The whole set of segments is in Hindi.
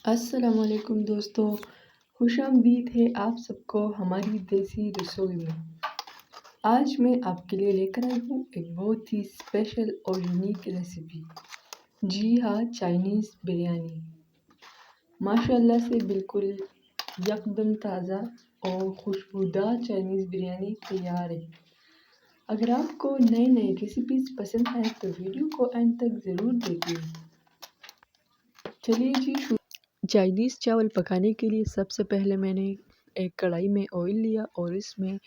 अस्सलामुअलैकुम दोस्तों, खुशामदीद है आप सबको हमारी देसी रसोई में। आज मैं आपके लिए लेकर आई हूँ एक बहुत ही स्पेशल और यूनिक रेसिपी। जी हाँ, चाइनीज़ बिरयानी। माशाल्लाह से बिल्कुल यकदम ताज़ा और खुशबूदार चाइनीज़ बिरयानी तैयार है। अगर आपको नए नए रेसिपीज़ पसंद आए तो वीडियो को एंड तक ज़रूर देखिए। चलिए जी, चाइनीज़ चावल पकाने के लिए सबसे पहले मैंने एक कढ़ाई में ऑयल लिया और इसमें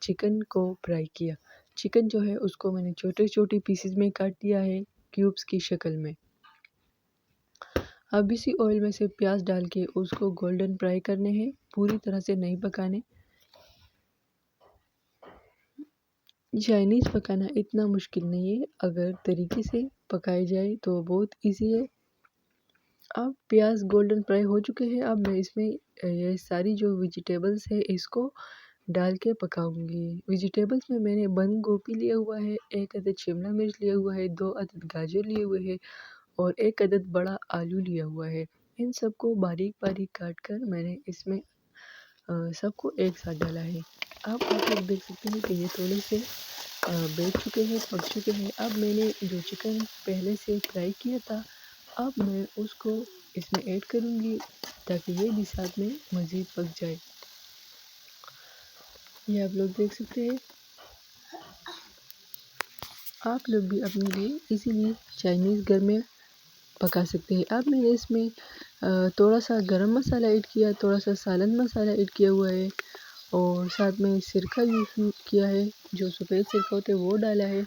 चिकन को फ्राई किया। चिकन जो है उसको मैंने छोटे छोटे पीसेस में काट दिया है, क्यूब्स की शक्ल में। अब इसी ऑयल में से प्याज डाल के उसको गोल्डन फ्राई करने हैं, पूरी तरह से नहीं पकाने। चाइनीज़ पकाना इतना मुश्किल नहीं है, अगर तरीके से पकाई जाए तो बहुत ईजी है। अब प्याज गोल्डन फ्राई हो चुके हैं। अब मैं इसमें ये सारी जो वेजिटेबल्स है इसको डाल के पकाऊंगी। वेजिटेबल्स में मैंने बंद गोभी लिया हुआ है, एक अदद शिमला मिर्च लिया हुआ है, 2 अदद गाजर लिए हुए हैं और एक अदद बड़ा आलू लिया हुआ है। इन सबको बारीक बारीक काट कर मैंने इसमें सबको एक साथ डाला है। अब आप लोग देख सकते हैं कि ये थोड़े से बैठ चुके हैं, पक चुके हैं। अब मैंने जो चिकन पहले से फ्राई किया था, अब मैं उसको इसमें ऐड करूँगी ताकि ये भी साथ में मज़ीद पक जाए। ये आप लोग देख सकते हैं। आप लोग भी अपने लिए इजीली चाइनीज़ घर में पका सकते हैं। अब मैंने इसमें थोड़ा सा गरम मसाला ऐड किया, थोड़ा सा सालन मसाला ऐड किया हुआ है और साथ में सिरका यूज़ किया है, जो सफ़ेद सिरका होता है वो डाला है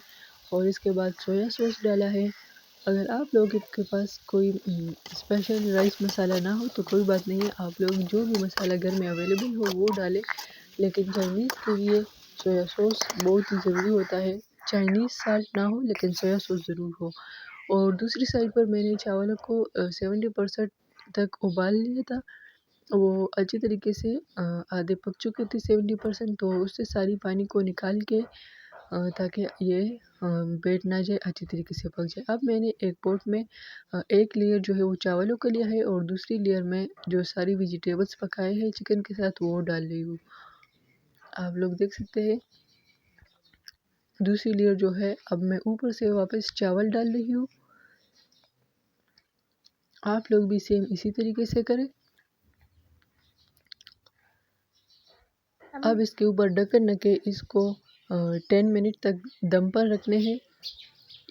और इसके बाद सोया सॉस डाला है। अगर आप लोगों के पास कोई स्पेशल राइस मसाला ना हो तो कोई बात नहीं है, आप लोग जो भी मसाला घर में अवेलेबल हो वो डालें, लेकिन चाइनीज़ के लिए सोया सॉस बहुत ही ज़रूरी होता है। चाइनीज़ साल्ट ना हो लेकिन सोया सॉस ज़रूर हो। और दूसरी साइड पर मैंने चावलों को 70% तक उबाल लिया था। वो अच्छी तरीके से आधे पक चुके थे 70%, तो उससे सारी पानी को निकाल के ताकि ये बैठ ना जाए, अच्छी तरीके से पक जाए। अब मैंने एक पॉट में एक लेयर जो है वो चावलों का लिया है और दूसरी लेयर में जो सारी वेजिटेबल्स पकाए हैं चिकन के साथ वो डाल रही हूँ। आप लोग देख सकते हैं। दूसरी लेयर जो है अब मैं ऊपर से वापस चावल डाल रही हूँ। आप लोग भी सेम इसी तरीके से करें। अब इसके ऊपर ढक्कन रख के इसको 10 मिनट तक दम पर रखने हैं।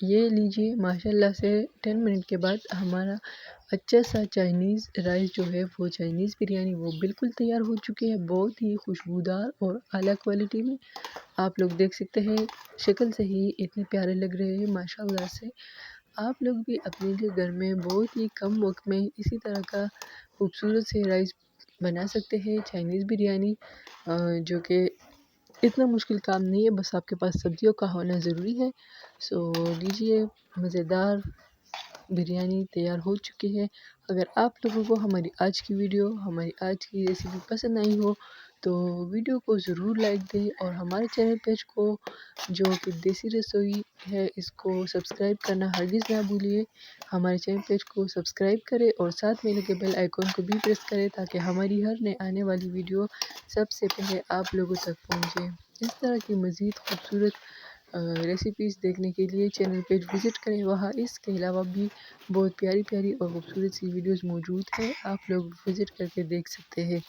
ये लीजिए, माशाल्लाह से 10 मिनट के बाद हमारा अच्छा सा चाइनीज़ राइस जो है वो चाइनीज़ बिरयानी वो बिल्कुल तैयार हो चुकी है, बहुत ही खुशबूदार और आला क्वालिटी में। आप लोग देख सकते हैं, शक्ल से ही इतने प्यारे लग रहे हैं माशाल्लाह से। आप लोग भी अपने लिए घर में बहुत ही कम वक्त में इसी तरह का खूबसूरत से राइस बना सकते हैं, चाइनीज़ बिरयानी, जो कि इतना मुश्किल काम नहीं है, बस आपके पास सब्जियों का होना ज़रूरी है। सो लीजिए, मज़ेदार बिरयानी तैयार हो चुकी है। अगर आप लोगों को हमारी आज की वीडियो, हमारी आज की रेसिपी पसंद आई हो तो वीडियो को ज़रूर लाइक दें और हमारे चैनल पेज को जो कि देसी रसोई है इसको सब्सक्राइब करना हरगिज़ ना भूलिए। हमारे चैनल पेज को सब्सक्राइब करें और साथ में लगे बेल आइकॉन को भी प्रेस करें ताकि हमारी हर नए आने वाली वीडियो सबसे पहले आप लोगों तक पहुँचे। इस तरह की मज़ीद खूबसूरत रेसिपीज़ देखने के लिए चैनल पेज विज़िट करें। वहाँ इसके अलावा भी बहुत प्यारी प्यारी और खूबसूरत सी वीडियोज़ मौजूद है, आप लोग विज़िट करके देख सकते हैं।